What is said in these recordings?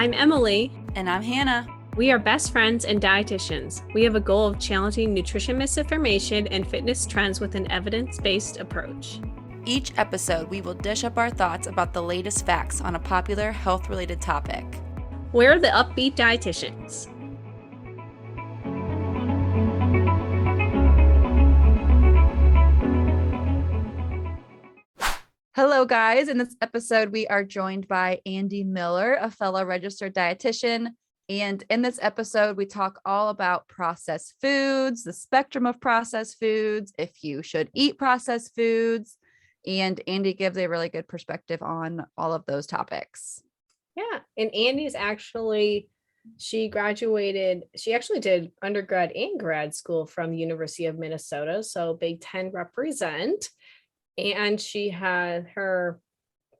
I'm Emily. And I'm Hannah. We are best friends and dietitians. We have a goal of challenging nutrition misinformation and fitness trends with an evidence-based approach. Each episode, we will dish up our thoughts about the latest facts on a popular health-related topic. We're the Up-Beet Dietitians. Hello, guys. In this episode, we are joined by Andy Miller, a fellow registered dietitian. And in this episode, we talk all about processed foods, the spectrum of processed foods, if you should eat processed foods. And Andy gives a really good perspective on all of those topics. Yeah. And Andy's she actually did undergrad and grad school from University of Minnesota. So Big Ten represent. And she had her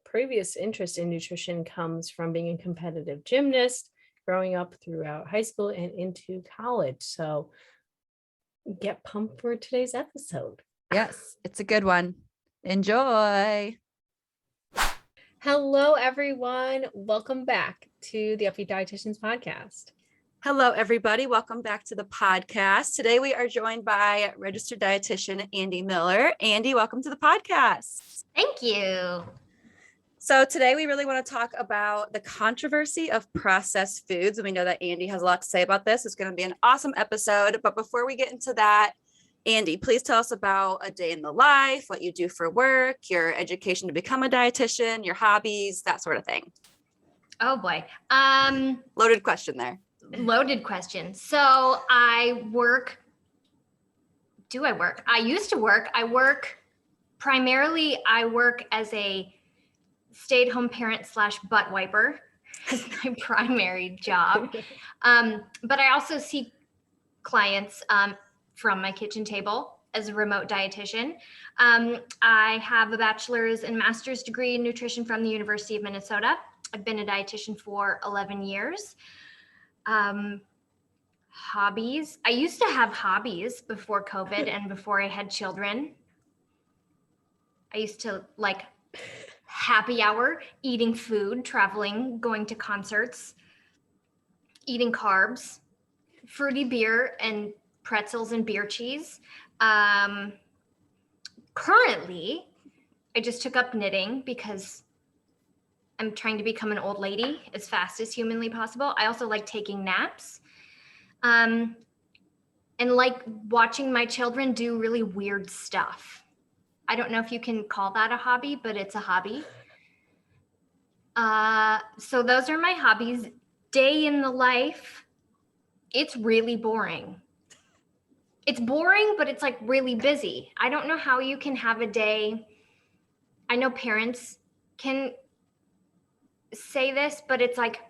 previous interest in nutrition comes from being a competitive gymnast, growing up throughout high school and into college. So get pumped for today's episode. Yes, it's a good one. Enjoy. Hello, everyone. Welcome back to the Up-Beet Dietitians podcast. Hello, everybody. Welcome back to the podcast. Today, we are joined by registered dietitian Andy Miller. Andy, welcome to the podcast. Thank you. So today, we really want to talk about the controversy of processed foods. And we know that Andy has a lot to say about this. It's going to be an awesome episode. But before we get into that, Andy, please tell us about a day in the life, what you do for work, your education to become a dietitian, your hobbies, that sort of thing. Oh, boy. Loaded question there. Loaded question. So I work as a stay-at-home parent / butt wiper as my primary job. But I also see clients from my kitchen table as a remote dietitian. I have a bachelor's and master's degree in nutrition from the University of Minnesota. I've been a dietitian for 11 years. Hobbies. I used to have hobbies before COVID and before I had children. I used to like happy hour, eating food, traveling, going to concerts, eating carbs, fruity beer and pretzels and beer cheese. Currently, I just took up knitting because I'm trying to become an old lady as fast as humanly possible. I also like taking naps and like watching my children do really weird stuff. I don't know if you can call that a hobby, but it's a hobby. So those are my hobbies. Day in the life, it's really boring. It's boring, but it's like really busy. I don't know how you can have a day. I know parents can say this, but it's like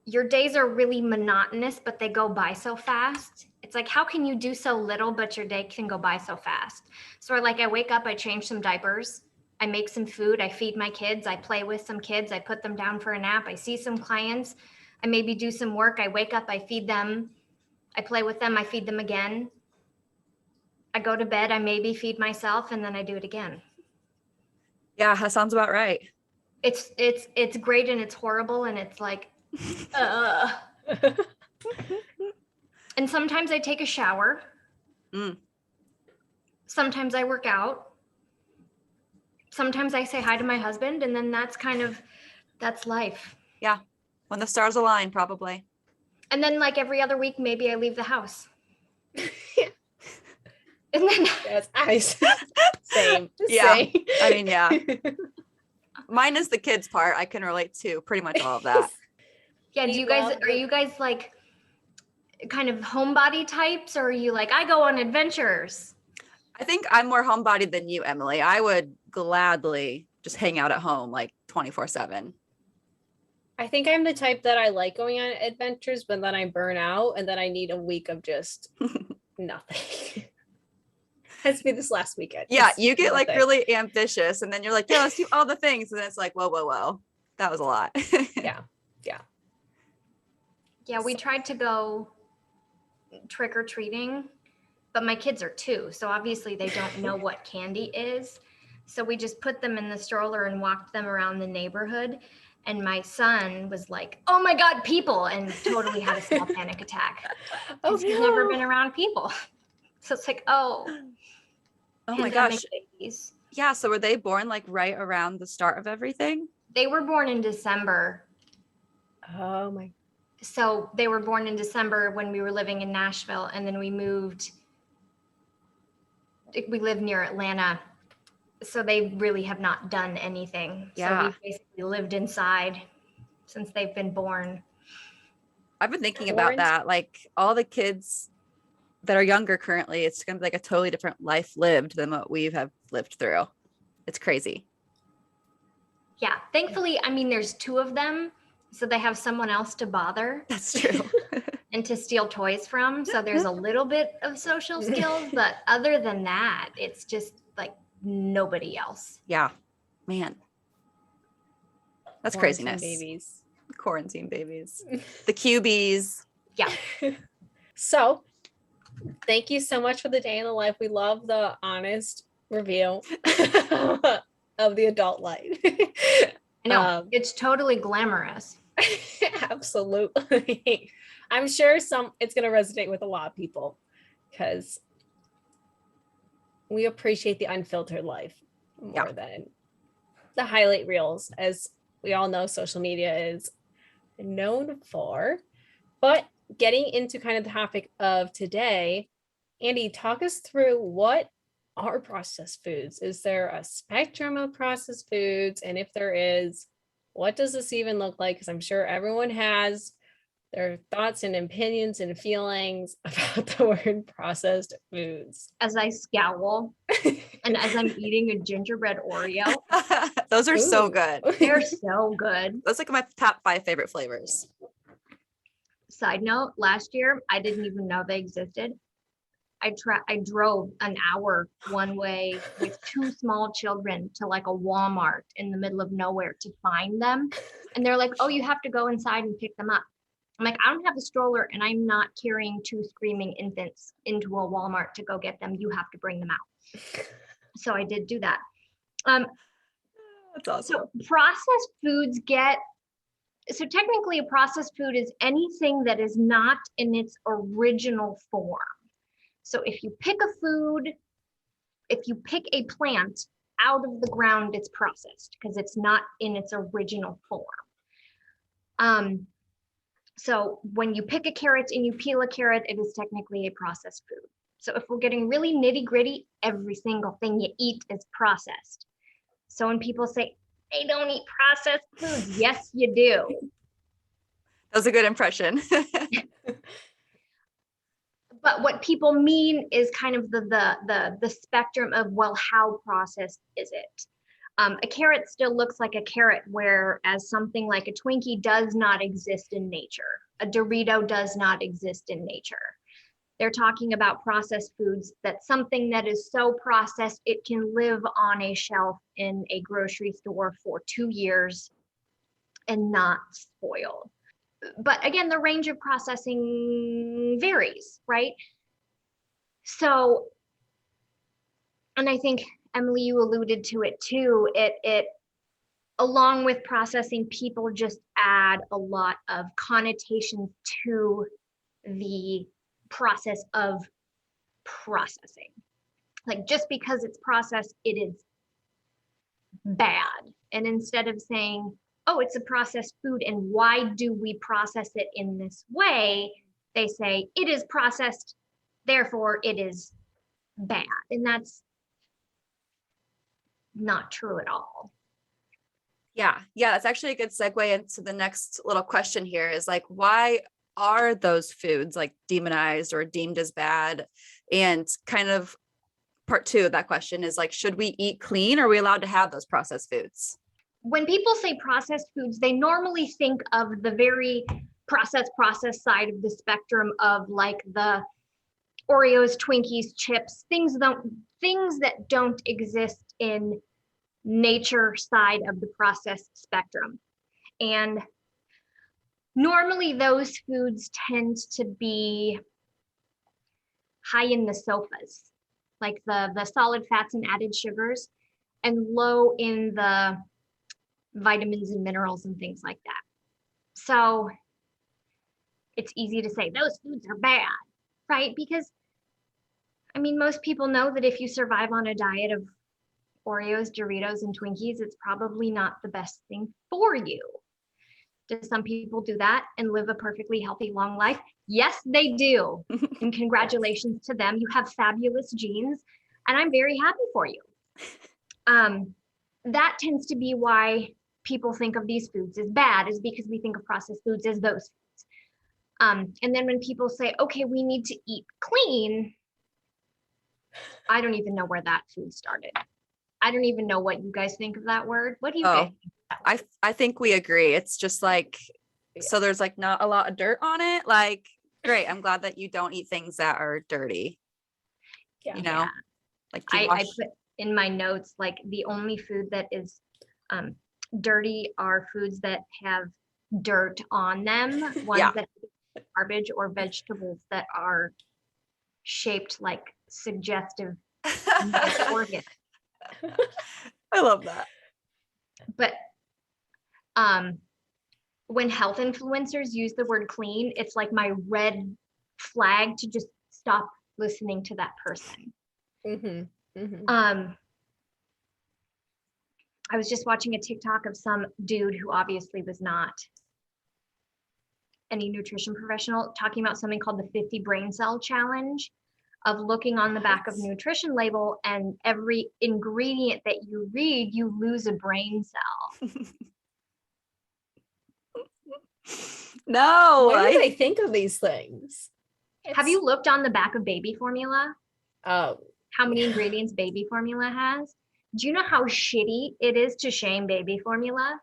your days are really monotonous, but they go by so fast. It's like, how can you do so little, but your day can go by so fast? So I wake up, I change some diapers, I make some food, I feed my kids, I play with some kids, I put them down for a nap, I see some clients, I maybe do some work, I wake up, I feed them, I play with them, I feed them again. I go to bed, I maybe feed myself, and then I do it again. Yeah, that sounds about right. It's great and it's horrible and it's like, And sometimes I take a shower. Sometimes I work out. Sometimes I say hi to my husband, and then that's life. Yeah, when the stars align, probably. And then like every other week, maybe I leave the house. And then That's ice. Same. Yeah. Same. I mean, yeah. Minus the kids part, I can relate to pretty much all of that. Yeah, are you guys like kind of homebody types, or are you like, I go on adventures? I think I'm more homebodied than you, Emily. I would gladly just hang out at home like 24/7. I think I'm the type that I like going on adventures, but then I burn out and then I need a week of just nothing. Has to be this last weekend. Yeah, you get like really ambitious and then you're like, yeah, let's do all the things. And then it's like, whoa. That was a lot. Yeah. Yeah, we tried to go trick-or-treating, but my kids are 2, so obviously they don't know what candy is. So we just put them in the stroller and walked them around the neighborhood. And my son was like, oh my God, people, and totally had a small panic attack Oh because he's never no. been around people. So it's like, oh my pandemic gosh. babies. Yeah. So were they born like right around the start of everything? They were born in December. Oh my. So they were born in December when we were living in Nashville, and then we moved. We live near Atlanta, so they really have not done anything. So Yeah. we've basically lived inside since they've been born. I've been thinking about that. Like all the kids that are younger currently, it's going to be like a totally different life lived than what we have lived through. It's crazy. Yeah, thankfully, I mean, there's two of them, so they have someone else to bother That's true. and to steal toys from. So there's a little bit of social skills, but other than that, it's just like nobody else. Yeah, man. That's Quarantine craziness. babies. Quarantine babies. The QBs. Yeah. So thank you so much for the day in the life. We love the honest review of the adult life. I know, it's totally glamorous. Absolutely. I'm sure it's going to resonate with a lot of people because we appreciate the unfiltered life more than the highlight reels, as we all know social media is known for. But getting into kind of the topic of today, Andy, talk us through what are processed foods. Is there a spectrum of processed foods? And if there is, what does this even look like? Because I'm sure everyone has their thoughts and opinions and feelings about the word processed foods. As I scowl and as I'm eating a gingerbread Oreo. Those are so good. They're so good. Those are like my top 5 favorite flavors. Side note, last year, I didn't even know they existed. I drove an hour one way with 2 small children to like a Walmart in the middle of nowhere to find them. And they're like, oh, you have to go inside and pick them up. I'm like, I don't have a stroller and I'm not carrying 2 screaming infants into a Walmart to go get them. You have to bring them out. So I did do that. That's awesome. So processed foods so technically a processed food is anything that is not in its original form. So if you pick a plant out of the ground, it's processed because it's not in its original form. So when you pick a carrot and you peel a carrot, it is technically a processed food. So if we're getting really nitty gritty, every single thing you eat is processed. So when people say, they don't eat processed foods, yes, you do. That was a good impression. But what people mean is kind of the spectrum of, well, how processed is it? A carrot still looks like a carrot, whereas something like a Twinkie does not exist in nature. A Dorito does not exist in nature. They're talking about processed foods, that something that is so processed, it can live on a shelf in a grocery store for 2 years and not spoil. But again, the range of processing varies, right? So, and I think Emily, you alluded to it too, it along with processing, people just add a lot of connotations to the process of processing. Like just because it's processed, it is bad. And instead of saying, oh, it's a processed food and why do we process it in this way, they say it is processed, therefore it is bad. And that's not true at all. Yeah, that's actually a good segue into the next little question here is like, why are those foods like demonized or deemed as bad? And kind of part 2 of that question is like, should we eat clean? Or are we allowed to have those processed foods? When people say processed foods, they normally think of the very processed side of the spectrum of like the Oreos, Twinkies, chips, things that don't exist in nature side of the processed spectrum. And normally those foods tend to be high in the SOFAs, like the solid fats and added sugars, and low in the vitamins and minerals and things like that. So it's easy to say those foods are bad, right? Because I mean, most people know that if you survive on a diet of Oreos, Doritos, and Twinkies, it's probably not the best thing for you. Do some people do that and live a perfectly healthy, long life? Yes, they do. And congratulations to them. You have fabulous genes, and I'm very happy for you. That tends to be why people think of these foods as bad, is because we think of processed foods as those foods. And then when people say, okay, we need to eat clean, I don't even know where that food started. I don't even know what you guys think of that word. What do you guys think of that word? I think we agree. It's just like, so there's like not a lot of dirt on it. Like, great. I'm glad that you don't eat things that are dirty. Yeah. You know, like I put in my notes, like the only food that is dirty are foods that have dirt on them, ones that have garbage, or vegetables that are shaped like suggestive organs. I love that. But when health influencers use the word clean, it's like my red flag to just stop listening to that person. I was just watching a TikTok of some dude who obviously was not any nutrition professional talking about something called the 50 brain cell challenge, of looking on the back of nutrition label, and every ingredient that you read, you lose a brain cell. No. What do they think of these things? Have you looked on the back of baby formula? Oh, how many ingredients baby formula has? Do you know how shitty it is to shame baby formula?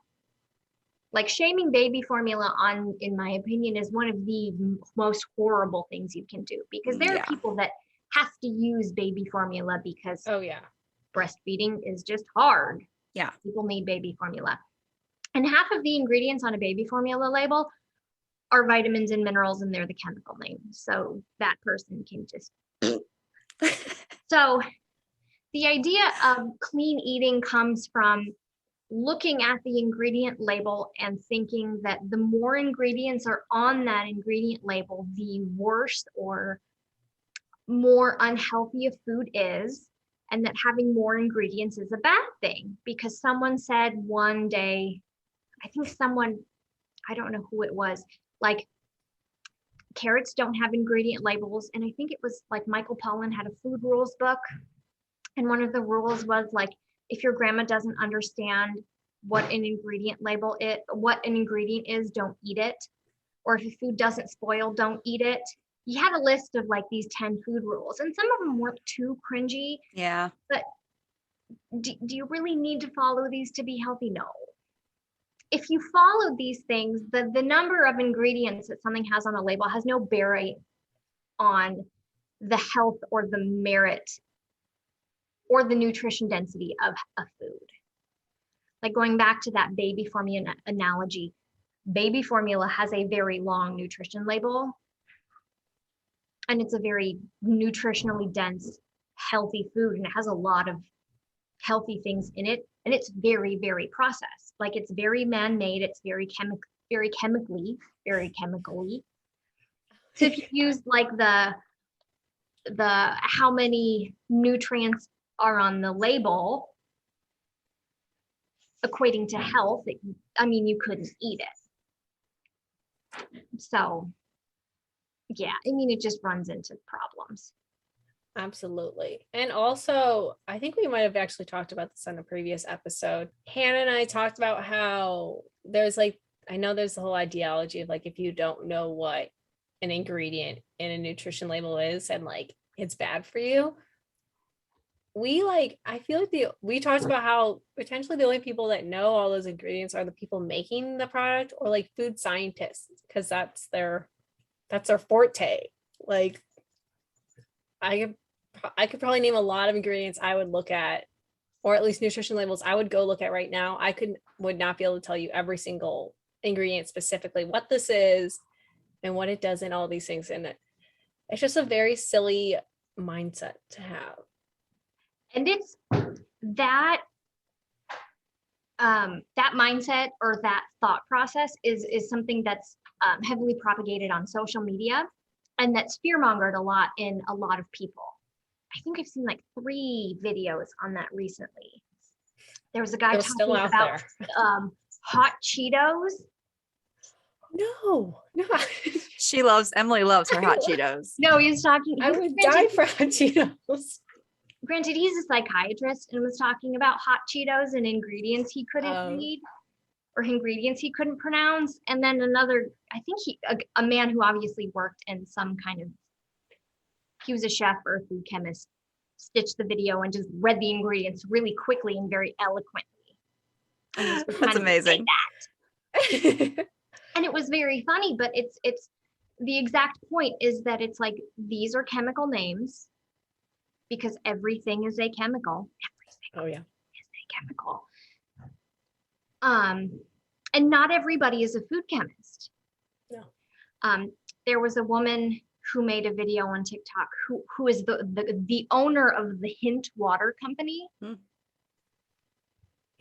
Like, shaming baby formula, in my opinion, is one of the most horrible things you can do, because there are people that have to use baby formula because breastfeeding is just hard. Yeah. People need baby formula. And half of the ingredients on a baby formula label are vitamins and minerals, and they're the chemical names. So that person can just. So the idea of clean eating comes from looking at the ingredient label and thinking that the more ingredients are on that ingredient label, the worse or more unhealthy a food is, and that having more ingredients is a bad thing. Because someone said one day, I don't know who it was, like, carrots don't have ingredient labels. And I think it was like Michael Pollan had a food rules book. And one of the rules was like, if your grandma doesn't understand what an ingredient is, don't eat it. Or if a food doesn't spoil, don't eat it. He had a list of like these 10 food rules, and some of them weren't too cringy. Yeah. But do you really need to follow these to be healthy? No. If you follow these things, the number of ingredients that something has on a label has no bearing on the health or the merit or the nutrition density of a food. Like, going back to that baby formula analogy, baby formula has a very long nutrition label, and it's a very nutritionally dense, healthy food, and it has a lot of healthy things in it, and it's very, very processed. Like, it's very man-made, it's very chemically. So if you use like the how many nutrients are on the label equating to health, you couldn't eat it. So yeah, it just runs into problems. Absolutely. And also, I think we might have actually talked about this on a previous episode. Hannah and I talked about how there's the whole ideology of like, if you don't know what an ingredient in a nutrition label is and like it's bad for you, I feel like we talked about how potentially the only people that know all those ingredients are the people making the product, or like food scientists, because that's their forte. Like, I could probably name a lot of ingredients I would look at, or at least nutrition labels I would go look at right now. I would not be able to tell you every single ingredient specifically, what this is and what it does and all these things in it. It's just a very silly mindset to have. And it's that that mindset or that thought process is something that's heavily propagated on social media, and that's fear-mongered a lot in a lot of people. I think I've seen like 3 videos on that recently. There was a guy They're still talking out about there. hot Cheetos. No. Emily loves her hot Cheetos. No, he's talking. I would die for hot Cheetos. Granted, he's a psychiatrist and was talking about hot Cheetos and ingredients he couldn't read, or ingredients he couldn't pronounce. And then another, I think a man who obviously worked in some kind of, he was a chef or a food chemist, stitched the video and just read the ingredients really quickly and very eloquently. And that's amazing. And it was very funny, but it's the exact point is that it's like, these are chemical names because everything is a chemical. Everything is a chemical. And not everybody is a food chemist. No. There was a woman who made a video on TikTok who is the owner of the Hint Water Company.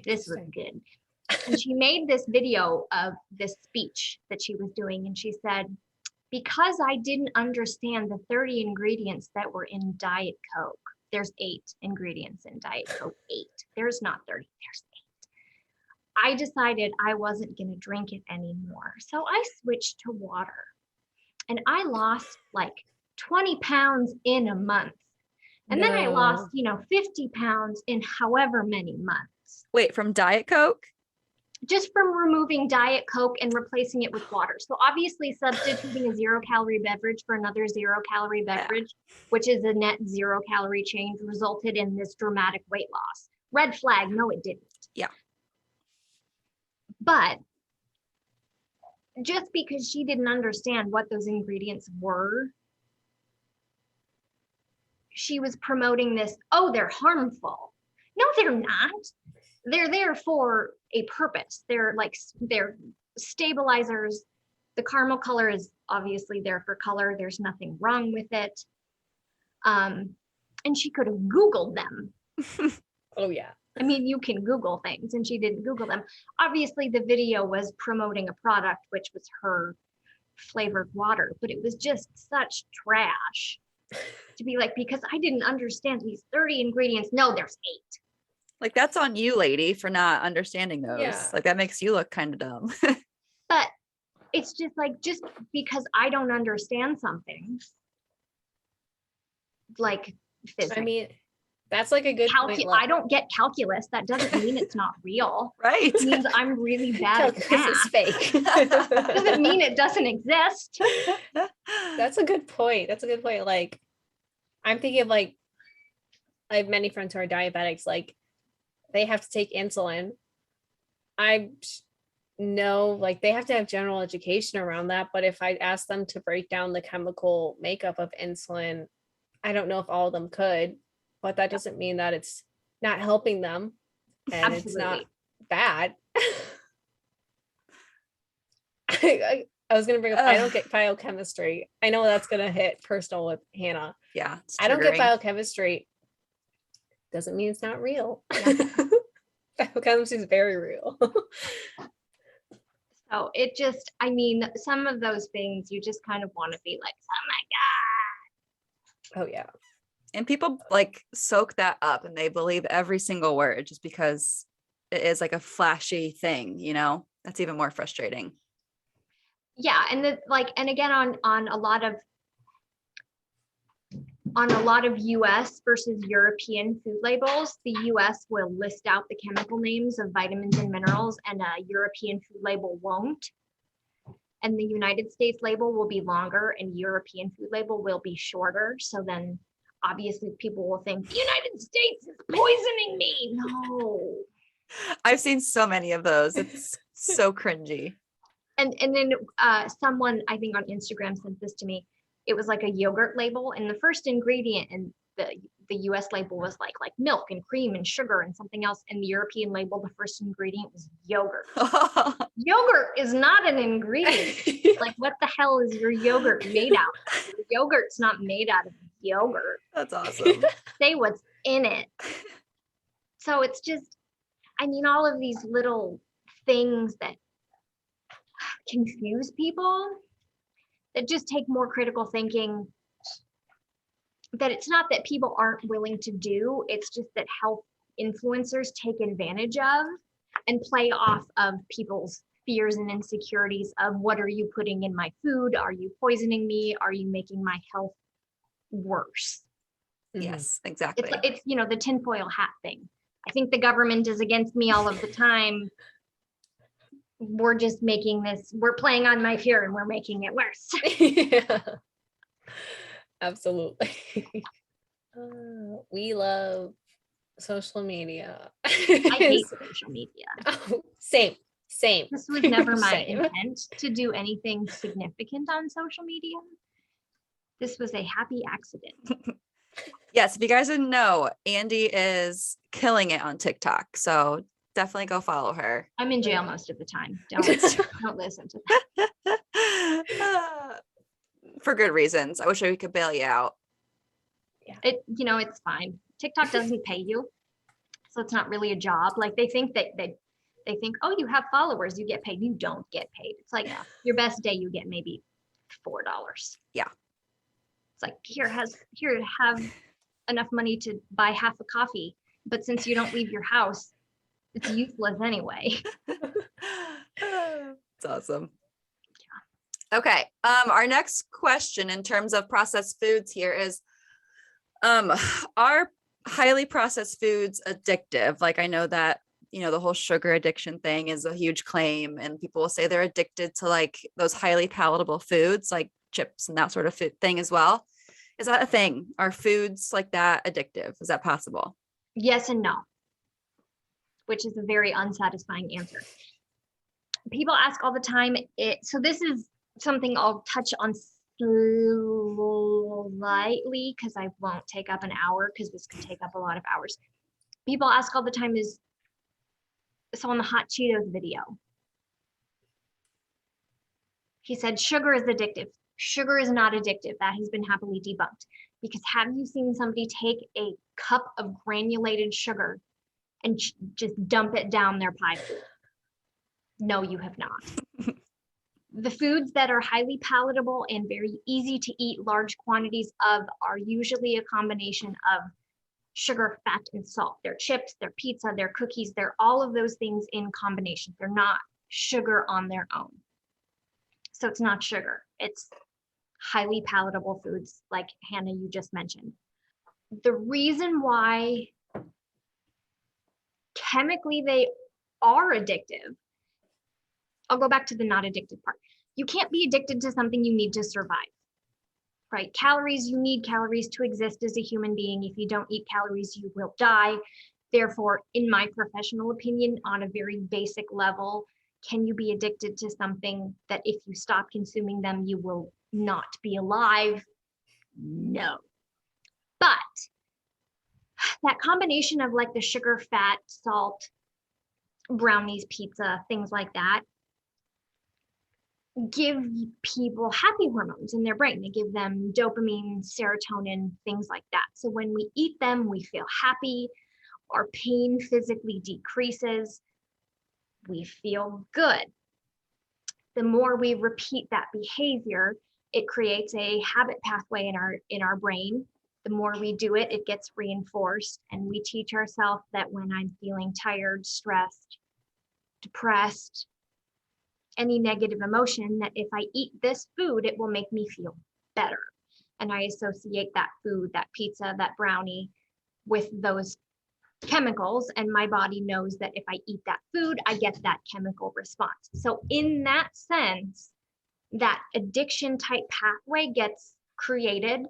This was good. And she made this video of this speech that she was doing, and she said, because I didn't understand the 30 ingredients that were in Diet Coke, there's 8 ingredients in Diet Coke, 8. There's not 30, there's 8. I decided I wasn't going to drink it anymore. So I switched to water, and I lost like 20 pounds in a month. And then I lost, 50 pounds in however many months. Wait, from Diet Coke? Just from removing Diet Coke and replacing it with water. So obviously substituting a 0-calorie beverage for another 0-calorie beverage, which is a net 0-calorie change, resulted in this dramatic weight loss. Red flag, no, it didn't. Yeah. But just because she didn't understand what those ingredients were, she was promoting this, oh, they're harmful. No, they're not. They're there for a purpose. They're stabilizers. The caramel color is obviously there for color. There's nothing wrong with it. And she could have Googled them. Oh, yeah. I mean, you can Google things, and she didn't Google them. Obviously, the video was promoting a product, which was her flavored water, but it was just such trash to be like, because I didn't understand these 30 ingredients. No, there's 8. Like, that's on you, lady, for not understanding those. Yeah. Like, that makes you look kind of dumb. But it's just like, just because I don't understand something, like physics. I mean, that's like a good point. I don't get calculus. That doesn't mean it's not real. Right. It means I'm really bad at Calculus is math. fake. Doesn't mean it doesn't exist. That's a good point. Like, I'm thinking of like, I have many friends who are diabetics. Like, they have to take insulin. I know, like, they have to have general education around that. But if I ask them to break down the chemical makeup of insulin, I don't know if all of them could. But that doesn't mean that it's not helping them, and Absolutely. It's not bad. I was going to bring up, I don't get biochemistry. I know that's going to hit personal with Hannah. Yeah. I don't get biochemistry. Doesn't mean it's not real. Biochemistry is very real. So it just, I mean, some of those things you just kind of want to be like, oh my God. Oh, yeah. And people like soak that up and they believe every single word just because it is like a flashy thing, that's even more frustrating. Yeah. And and again, on a lot of US versus European food labels, the US will list out the chemical names of vitamins and minerals, and a European food label won't. And the United States label will be longer and European food label will be shorter. So then obviously people will think the United States is poisoning me. No. I've seen so many of those. It's so cringy. And then someone, I think on Instagram, sent this to me. It was like a yogurt label, and the first ingredient in the US label was like milk and cream and sugar and something else. And the European label, the first ingredient was yogurt. Yogurt is not an ingredient. Like, what the hell is your yogurt made out of? Your yogurt's not made out of yogurt. That's awesome. Say what's in it. So it's just, I mean, all of these little things that confuse people, that just take more critical thinking, that it's not that people aren't willing to do, it's just that health influencers take advantage of and play off of people's fears and insecurities of, what are you putting in my food? Are you poisoning me? Are you making my health worse? Yes, exactly. It's the tinfoil hat thing. I think the government is against me all of the time. We're just we're playing on my fear and we're making it worse. Yeah, absolutely. We love social media. I hate social media. Oh, same. This was never my Same. intent to do anything significant on social media. This was a happy accident. Yes, if you guys didn't know, Andy is killing it on TikTok. So definitely go follow her. I'm in jail most of the time. Don't listen to that. For good reasons. I wish we could bail you out. It's fine. TikTok doesn't pay you, so it's not really a job. Like they think, oh, you have followers, you get paid. You don't get paid. It's like your best day, you get maybe $4. Yeah. It's like, here, have enough money to buy half a coffee, but since you don't leave your house, it's useless anyway. It's awesome. Yeah. Okay. Our next question in terms of processed foods here is, are highly processed foods addictive? Like, I know that, the whole sugar addiction thing is a huge claim, and people will say they're addicted to like those highly palatable foods like chips and that sort of food thing as well. Is that a thing? Are foods like that addictive? Is that possible? Yes and no, which is a very unsatisfying answer. People ask all the time. So this is something I'll touch on slightly because I won't take up an hour, because this could take up a lot of hours. People ask all the time so on the hot Cheetos video, he said sugar is addictive. Sugar is not addictive. That has been happily debunked. Because have you seen somebody take a cup of granulated sugar and just dump it down their pie? No, you have not. The foods that are highly palatable and very easy to eat large quantities of are usually a combination of sugar, fat, and salt. They're chips, they're pizza, they're cookies, they're all of those things in combination. They're not sugar on their own. So it's not sugar. It's highly palatable foods like Hannah, you just mentioned. The reason why chemically they are addictive, I'll go back to the not addictive part. You can't be addicted to something you need to survive, right? Calories, you need calories to exist as a human being. If you don't eat calories, you will die. Therefore, in my professional opinion, on a very basic level, can you be addicted to something that if you stop consuming them, you will not be alive? No. But that combination of like the sugar, fat, salt, brownies, pizza, things like that, give people happy hormones in their brain. They give them dopamine, serotonin, things like that. So when we eat them, we feel happy, our pain physically decreases, we feel good. The more we repeat that behavior, it creates a habit pathway in our brain. The more we do it, it gets reinforced, and we teach ourselves that when I'm feeling tired, stressed, depressed, any negative emotion, that if I eat this food, it will make me feel better. And I associate that food, that pizza, that brownie, with those chemicals, and my body knows that if I eat that food, I get that chemical response. So in that sense, that addiction type pathway gets created,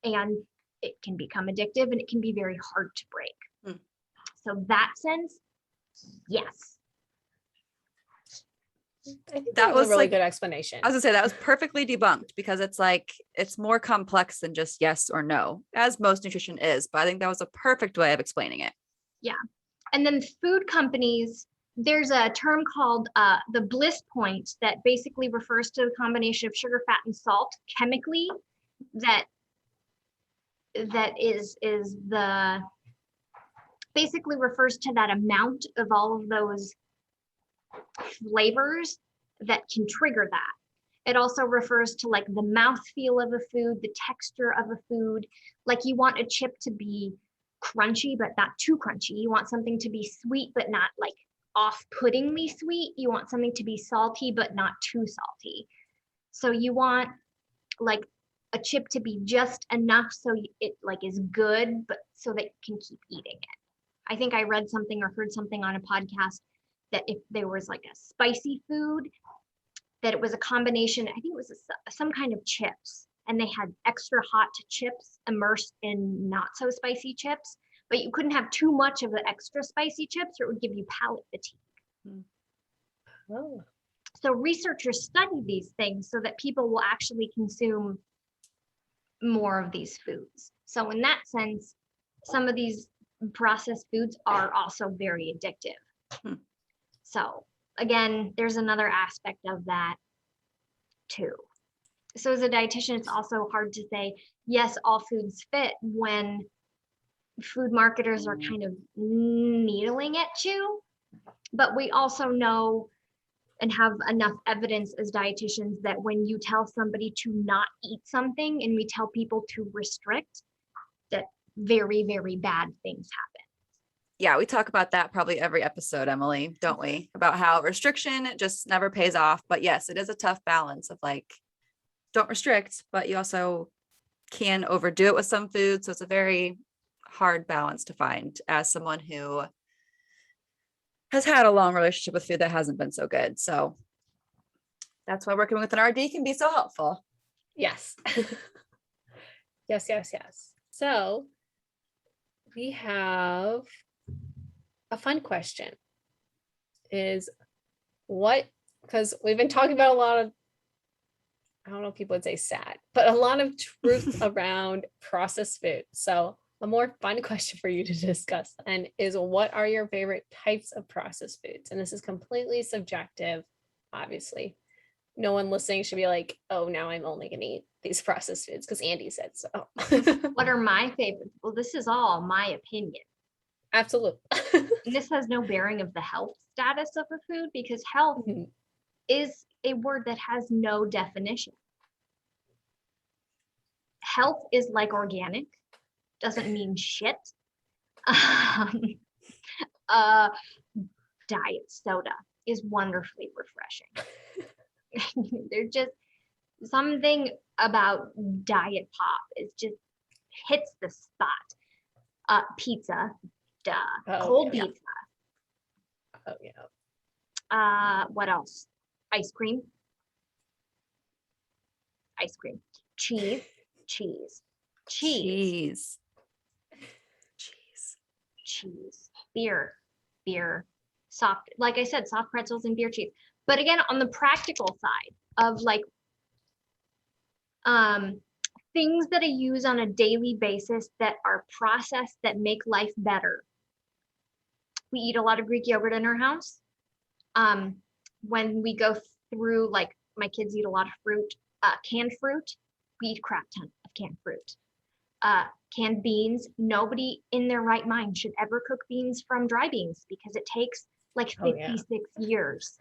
and it can become addictive, and it can be very hard to break. So that sense, yes. I think that was a really good explanation. I was gonna say that was perfectly debunked, because it's like, it's more complex than just yes or no, as most nutrition is. But I think that was a perfect way of explaining it. Yeah. And then food companies, there's a term called the bliss point that basically refers to a combination of sugar, fat, and salt chemically that is the basically refers to that amount of all of those flavors that can trigger that. It also refers to like the mouthfeel of a food, the texture of a food. Like you want a chip to be crunchy, but not too crunchy. You want something to be sweet, but not like off-puttingly sweet. You want something to be salty, but not too salty. So you want like a chip to be just enough so it like is good, but so that you can keep eating it. I think I read something or heard something on a podcast that if there was like a spicy food, that it was a combination, I think it was some kind of chips, and they had extra hot chips immersed in not so spicy chips, but you couldn't have too much of the extra spicy chips or it would give you palate fatigue. Oh. So researchers study these things so that people will actually consume more of these foods. So in that sense, some of these processed foods are also very addictive. So again, there's another aspect of that too. So as a dietitian, it's also hard to say, yes, all foods fit when food marketers are kind of needling at you. But we also know and have enough evidence as dietitians that when you tell somebody to not eat something and we tell people to restrict, that very, very bad things happen. Yeah, we talk about that probably every episode, Emily, don't we? About how restriction just never pays off. But yes, it is a tough balance of like, don't restrict, but you also can overdo it with some food. So it's a very hard balance to find as someone who has had a long relationship with food that hasn't been so good. So that's why working with an RD can be so helpful. Yes. Yes. So we have a fun question is what, because we've been talking about a lot of, I don't know if people would say sad, but a lot of truth around processed food. So a more fun question for you to discuss and is what are your favorite types of processed foods? And this is completely subjective, obviously. No one listening should be like, oh, now I'm only going to eat these processed foods because Andy said so. What are my favorites? Well, this is all my opinion. Absolutely. And this has no bearing of the health status of a food because health is a word that has no definition. Health is like organic, doesn't mean shit. Diet soda is wonderfully refreshing. There's just something about diet pop. It just hits the spot. Pizza, duh. Cold pizza. Oh yeah. What else? Ice cream. Cheese. Beer. Soft, like I said, soft pretzels and beer cheese. But again, on the practical side of like things that I use on a daily basis that are processed that make life better. We eat a lot of Greek yogurt in our house. When we go through, like my kids eat a lot of fruit, canned fruit, we eat a crap ton of canned fruit. Canned beans, nobody in their right mind should ever cook beans from dry beans because it takes like 56 years.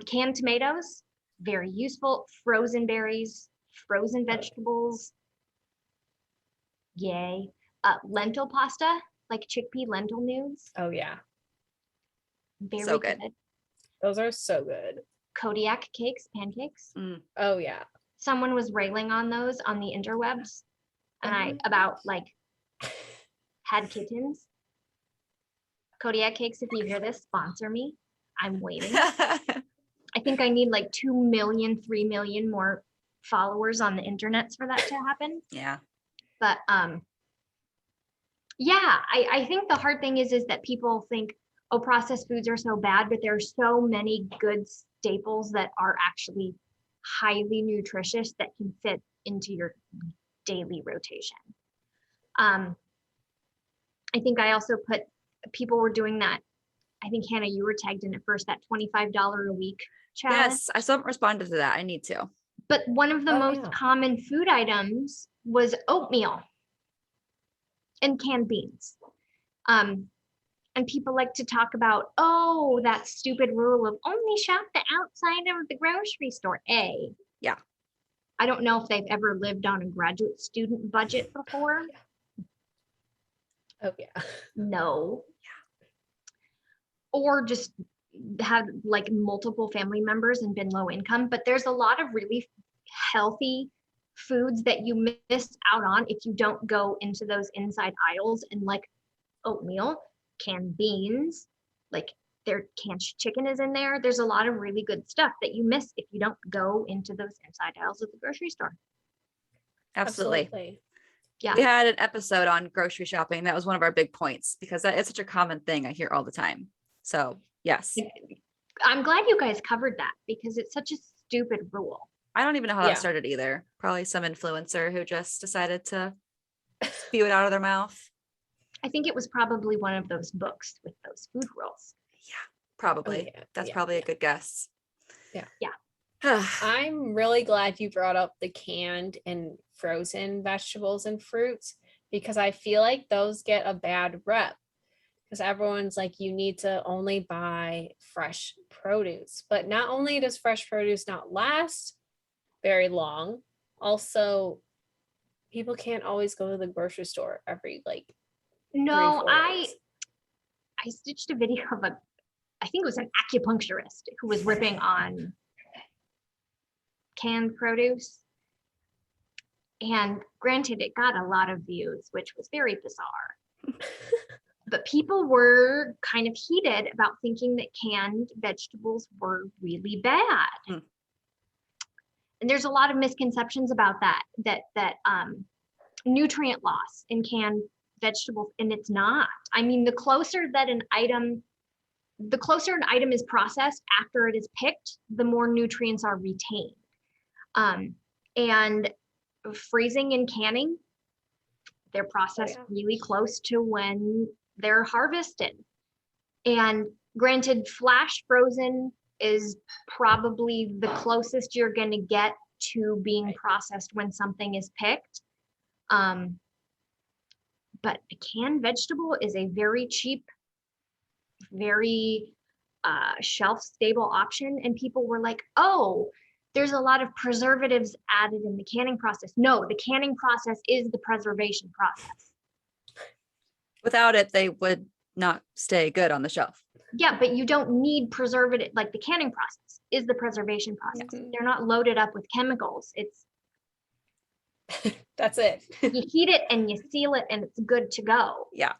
Canned tomatoes, very useful. Frozen berries, frozen vegetables. Yay. Lentil pasta, like chickpea lentil noodles. Oh yeah. Very so good. Those are so good. Kodiak cakes, pancakes. Oh yeah. Someone was railing on those on the interwebs. And I about like had kittens. Kodiak cakes, if you hear this, sponsor me. I'm waiting. I think I need like 2 million, 3 million more followers on the internets for that to happen. Yeah. But yeah, I think the hard thing is that people think, oh, processed foods are so bad, but there are so many good staples that are actually highly nutritious that can fit into your daily rotation. I think I also put, people were doing that. I think Hannah, you were tagged in at first, that $25 a week challenge. Yes, I still haven't responded to that. I need to. But one of the most common food items was oatmeal and canned beans. And people like to talk about, oh, that stupid rule of only shop the outside of the grocery store. Yeah. I don't know if they've ever lived on a graduate student budget before. Oh yeah. No. Or just have like multiple family members and been low income, but there's a lot of really healthy foods that you miss out on if you don't go into those inside aisles, and like oatmeal, canned beans, like their canned chicken is in there. There's a lot of really good stuff that you miss if you don't go into those inside aisles of the grocery store. Absolutely. Yeah. We had an episode on grocery shopping. That was one of our big points because that is such a common thing I hear all the time. So yes. I'm glad you guys covered that because it's such a stupid rule. I don't even know how that started either. Probably some influencer who just decided to spew it out of their mouth. I think it was probably one of those books with those food rules. Yeah, probably. Oh, yeah. That's probably a good guess. Yeah. Yeah. I'm really glad you brought up the canned and frozen vegetables and fruits because I feel like those get a bad rep because everyone's like, you need to only buy fresh produce. But not only does fresh produce not last very long, also people can't always go to the grocery store every like No, 3-4 days. I stitched a video of I think it was an acupuncturist who was ripping on canned produce. And granted, it got a lot of views, which was very bizarre. But people were kind of heated about thinking that canned vegetables were really bad. And there's a lot of misconceptions about that nutrient loss in canned vegetables, and it's not. I mean, the closer an item is processed after it is picked, the more nutrients are retained. And freezing and canning, they're processed really close to when they're harvested. And granted, flash frozen is probably the closest you're going to get to being processed when something is picked. But a canned vegetable is a very cheap, very shelf-stable option. And people were like, oh, there's a lot of preservatives added in the canning process. No, the canning process is the preservation process. Without it, they would not stay good on the shelf. Yeah, but you don't need preservative. Like the canning process is the preservation process. They're not loaded up with chemicals. It's that's it. You heat it and you seal it and it's good to go. Yeah.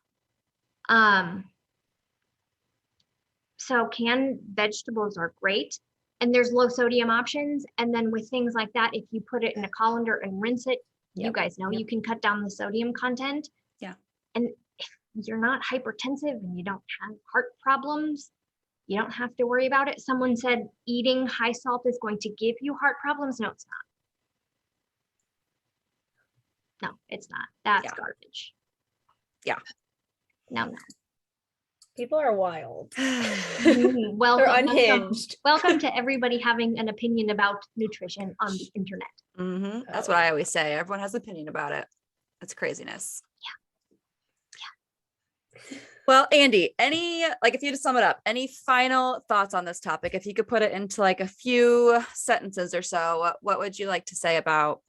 So canned vegetables are great. And there's low sodium options. And then with things like that, if you put it in a colander and rinse it, you guys know you can cut down the sodium content. Yeah. And if you're not hypertensive and you don't have heart problems, you don't have to worry about it. Someone said eating high salt is going to give you heart problems. No, it's not. No, it's not. That's garbage. Yeah. No. People are wild. Well, they're unhinged. Welcome to everybody having an opinion about nutrition on the internet. Mm-hmm. That's what I always say. Everyone has an opinion about it. It's craziness. Yeah. Well, Andy, if you to sum it up, any final thoughts on this topic? If you could put it into like a few sentences or so, what would you like to say about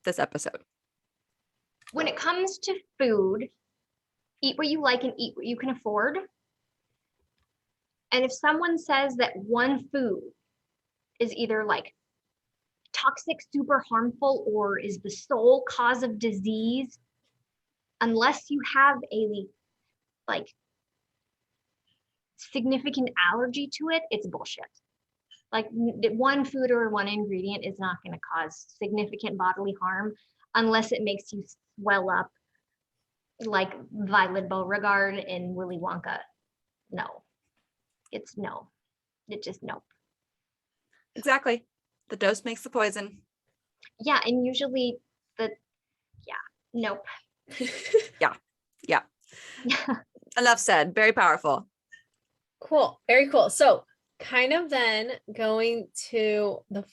this episode? When it comes to food, eat what you like and eat what you can afford. And if someone says that one food is either like toxic, super harmful, or is the sole cause of disease, unless you have a like significant allergy to it, it's bullshit. Like one food or one ingredient is not going to cause significant bodily harm unless it makes you swell up like Violet Beauregard in Willy Wonka. No. It's no. It just nope. Exactly. The dose makes the poison. Yeah, and usually nope. Yeah. Enough said. Very powerful. Cool. Very cool. So kind of then going to the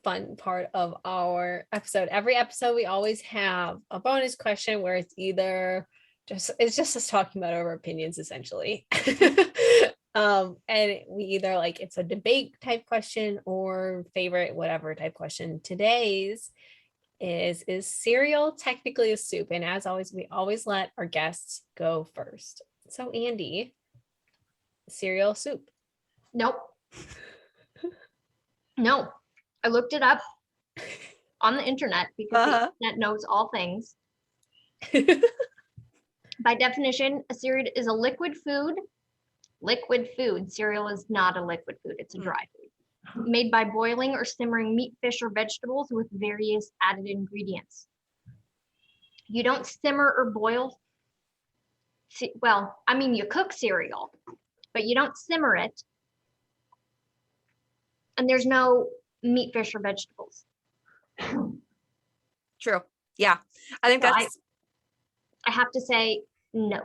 fun part of our episode. Every episode, we always have a bonus question where it's either it's just us talking about our opinions essentially. And we either like it's a debate type question or favorite whatever type question. Today's is cereal technically a soup? And as always, we always let our guests go first. So Andy, cereal soup? Nope. No. I looked it up on the internet because the internet knows all things. By definition, a cereal is a liquid food. Liquid food. Cereal is not a liquid food. It's a dry food. Made by boiling or simmering meat, fish, or vegetables with various added ingredients. You don't simmer or boil. Well, I mean, you cook cereal, but you don't simmer it. And there's no meat, fish, or vegetables. True. Yeah. I think So that's, I have to say no.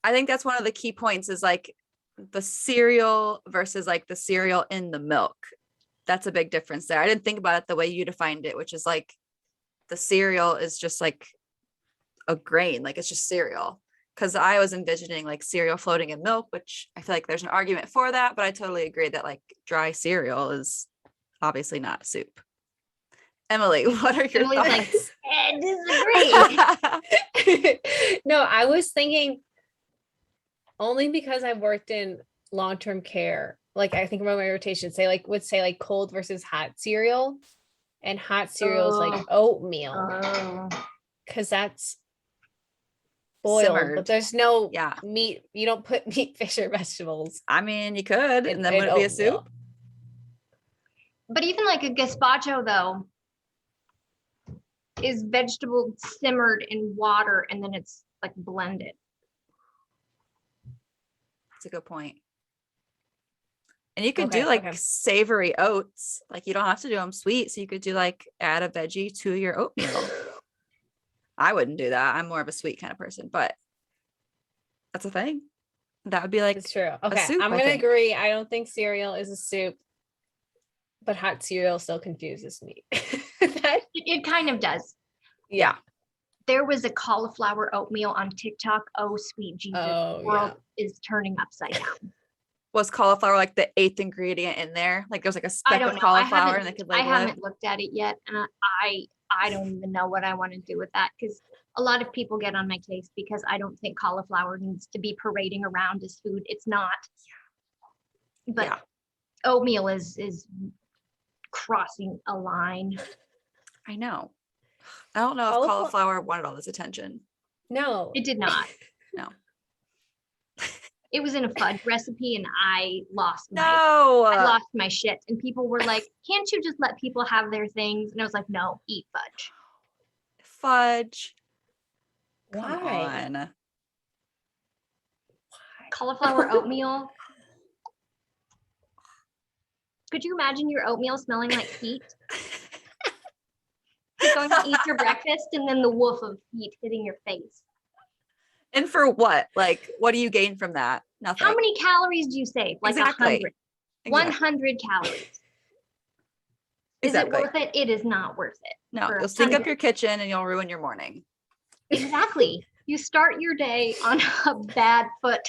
I think that's one of the key points is like the cereal versus like the cereal in the milk. That's a big difference there. I didn't think about it the way you defined it, which is like the cereal is just like a grain, like it's just cereal. Because I was envisioning like cereal floating in milk, which I feel like there's an argument for that, but I totally agree that like dry cereal is obviously not soup. Emily, what are your Emily's thoughts? like, disagree. No, I was thinking only because I worked in long-term care. Like I think about my rotation, would say like cold versus hot cereal, and hot cereal is like oatmeal because that's boiled, Simmered. but there's no Yeah. meat. You don't put meat, fish, or vegetables. I mean, you could, and then would it be a soup? But even like a gazpacho though is vegetable simmered in water and then it's like blended. That's a good point. And you could do like savory oats. Like you don't have to do them sweet. So you could do like add a veggie to your oatmeal. I wouldn't do that. I'm more of a sweet kind of person, but that's a thing. That would be like it's true. Okay, soup, I'm gonna agree. I don't think cereal is a soup, but hot cereal still confuses me. It kind of does. Yeah. There was a cauliflower oatmeal on TikTok. Oh, sweet Jesus. The world is turning upside down. Was cauliflower like the 8th ingredient in there? Like there's like a speck of cauliflower and they could label it? I haven't looked at it yet. And I don't even know what I want to do with that because a lot of people get on my case because I don't think cauliflower needs to be parading around as food. It's not. But oatmeal is crossing a line. I know. I don't know if cauliflower wanted all this attention. No, it did not. No. It was in a fudge recipe and I lost my shit. And people were like, can't you just let people have their things? And I was like, no, eat fudge. Fudge. Why? Come on. Cauliflower oatmeal. Could you imagine your oatmeal smelling like heat? You're going to eat your breakfast and then the woof of heat hitting your face. And for what? Like, what do you gain from that? Nothing. How many calories do you save? Like 100. 100 calories. Is it worth it? It is not worth it. No, you'll stink up your kitchen and you'll ruin your morning. Exactly. You start your day on a bad foot.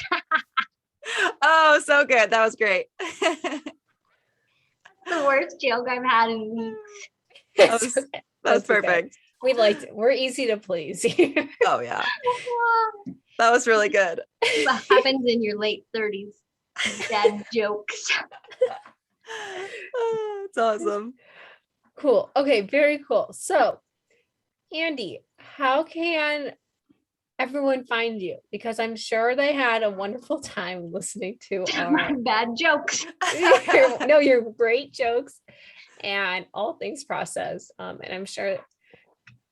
Oh, so good. That was great. The worst joke I've had in weeks. That was perfect. We liked it. We're easy to please. Oh yeah. That was really good. What happens in your late 30s? Dad jokes. Oh, it's awesome. Cool. Okay, very cool. So, Andy, how can everyone find you? Because I'm sure they had a wonderful time listening to my bad jokes. your great jokes and all things process. And I'm sure,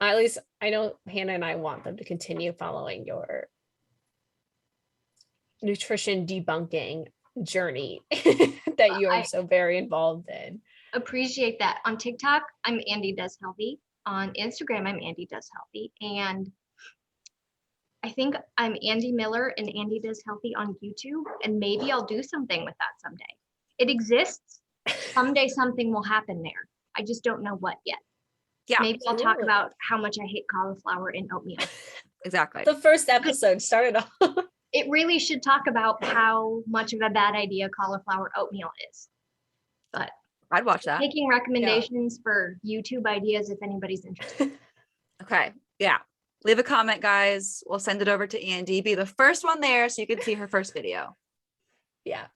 at least I know Hannah and I want them to continue following your nutrition debunking journey that you are so very involved in. Appreciate that. On TikTok, I'm Andy Does Healthy. On Instagram, I'm Andy Does Healthy. And I think I'm Andy Miller and Andy Does Healthy on YouTube. And maybe I'll do something with that someday. It exists. Someday something will happen there. I just don't know what yet. Yeah. Maybe I'll talk about how much I hate cauliflower in oatmeal. exactly. The first episode started off. It really should talk about how much of a bad idea cauliflower oatmeal is. But I'd watch that. taking recommendations for YouTube ideas if anybody's interested. Okay. Yeah. Leave a comment, guys. We'll send it over to Andy. Be the first one there so you can see her first video. Yeah.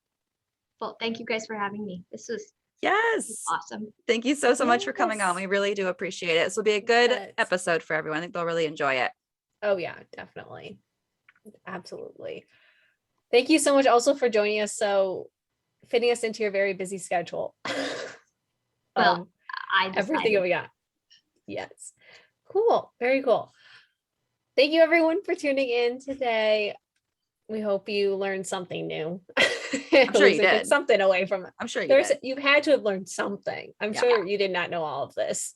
Well, thank you guys for having me. This was Yes. awesome. Thank you so much for coming on. Yes. We really do appreciate it. This will be a good Yes. episode for everyone. I think they'll really enjoy it. Oh yeah, definitely. Absolutely. Thank you so much also for joining us. So fitting us into your very busy schedule. Well, Everything we got. Yes. Cool. Very cool. Thank you everyone for tuning in today. We hope you learned something new. I'm sure you Took did. something away from it. I'm sure you did. You've had to have learned something. I'm sure you did not know all of this.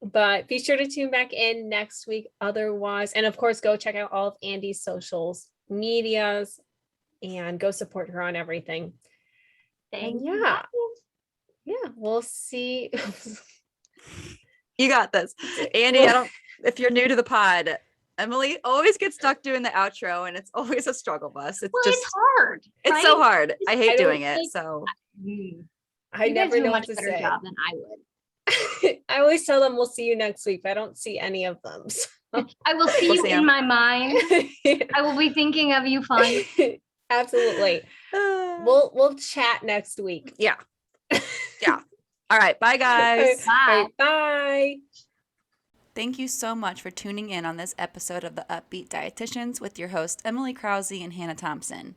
But be sure to tune back in next week. Otherwise, and of course, go check out all of Andy's socials, medias, and go support her on everything. Thank And you. yeah, we'll see. You got this. Andy, if you're new to the pod, Emily always gets stuck doing the outro and it's always a struggle bus. It's hard. It's so hard. I hate doing it. think- So I You guys never do a know much what to better say. job than I would. I always tell them we'll see you next week, but I don't see any of them. So. I will see We'll you see in 'em. my mind. I will be thinking of you fun. Absolutely. We'll chat next week. Yeah. All right. Bye, guys. Bye. All right, bye. Thank you so much for tuning in on this episode of the Up-Beet Dietitians with your hosts, Emily Krause and Hannah Thompson.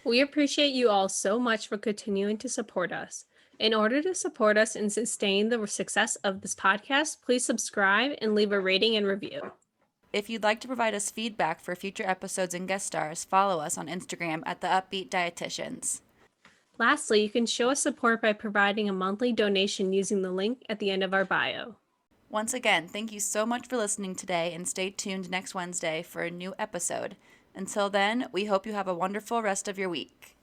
We appreciate you all so much for continuing to support us. In order to support us and sustain the success of this podcast, please subscribe and leave a rating and review. If you'd like to provide us feedback for future episodes and guest stars, follow us on Instagram at the Up-Beet Dietitians. Lastly, you can show us support by providing a monthly donation using the link at the end of our bio. Once again, thank you so much for listening today and stay tuned next Wednesday for a new episode. Until then, we hope you have a wonderful rest of your week.